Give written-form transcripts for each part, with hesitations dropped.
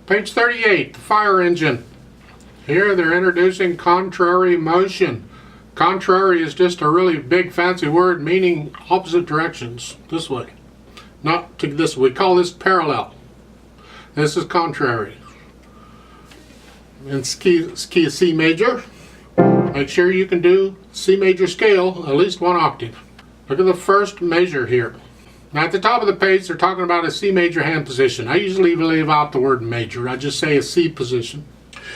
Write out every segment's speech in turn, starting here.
Page 38, the fire engine. Here they're introducing contrary motion. Contrary is just a really big fancy word meaning opposite directions, this way. Not to this, we call this parallel. This is contrary. In key C major, make sure you can do C major scale at least one octave. Look at the first measure here. Now at the top of the page they're talking about a C major hand position. I usually leave out the word major. I just say a C position.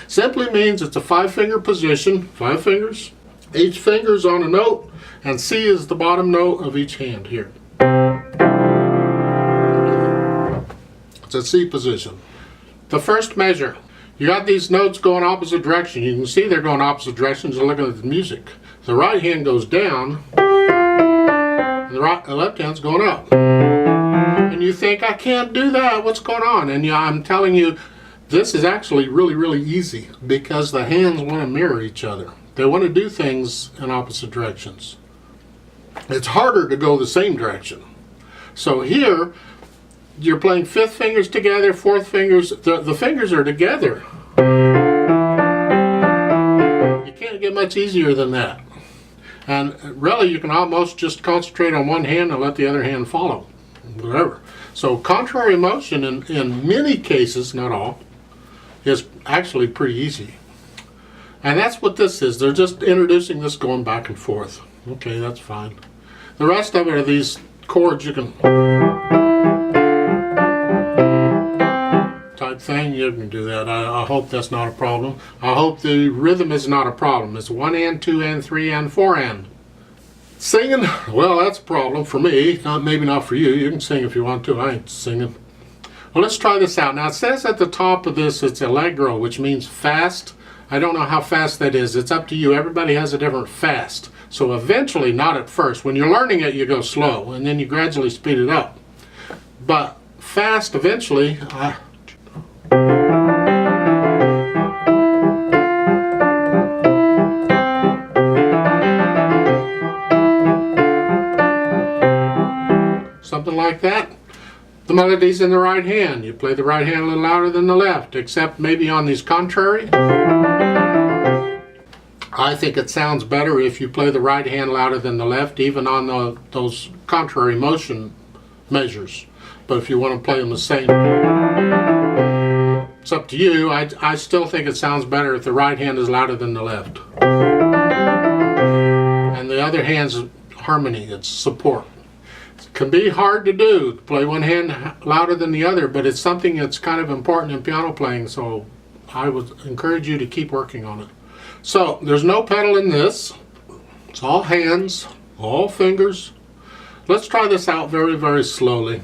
Simply means it's a 5-finger position, 5 fingers. Each finger's on a note, and C is the bottom note of each hand here. It's a C position. The first measure. You got these notes going opposite direction. You can see they're going opposite directions and looking at the music. The right hand goes down, and the left hand's going up. And you think, I can't do that, what's going on? And I'm telling you, this is actually really, really easy because the hands want to mirror each other. They want to do things in opposite directions. It's harder to go the same direction. So here, you're playing 5th fingers together, 4th fingers, the fingers are together. You can't get much easier than that. And really, you can almost just concentrate on one hand and let the other hand follow, whatever. So contrary motion in many cases, not all, is actually pretty easy. And that's what this is. They're just introducing this going back and forth. Okay, that's fine. The rest of it are these chords you can type thing. You can do that. I hope that's not a problem. I hope the rhythm is not a problem. It's 1 and 2 and 3 and 4 and. Singing, well, that's a problem for me. Maybe not for you. You can sing if you want to. I ain't singing. Well, let's try this out. Now it says at the top of this it's allegro, which means fast. I don't know how fast that is. It's up to you. Everybody has a different fast. So eventually, not at first. When you're learning it, you go slow, and then you gradually speed it up. But fast, eventually, something like that. The melody's in the right hand. You play the right hand a little louder than the left, except maybe on these contrary. I think it sounds better if you play the right hand louder than the left, even on those contrary motion measures. But if you want to play them the same, it's up to you. I still think it sounds better if the right hand is louder than the left. And the other hand's harmony, it's support. Can be hard to do, play one hand louder than the other, but it's something that's kind of important in piano playing, so I would encourage you to keep working on it. So there's no pedal in this. It's all hands, all fingers. Let's try this out very, very slowly,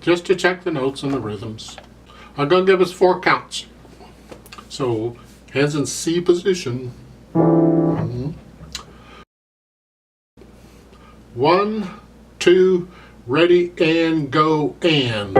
just to check the notes and the rhythms. I'm going to give us 4 counts. So hands in C position. 1, 2, ready and go and.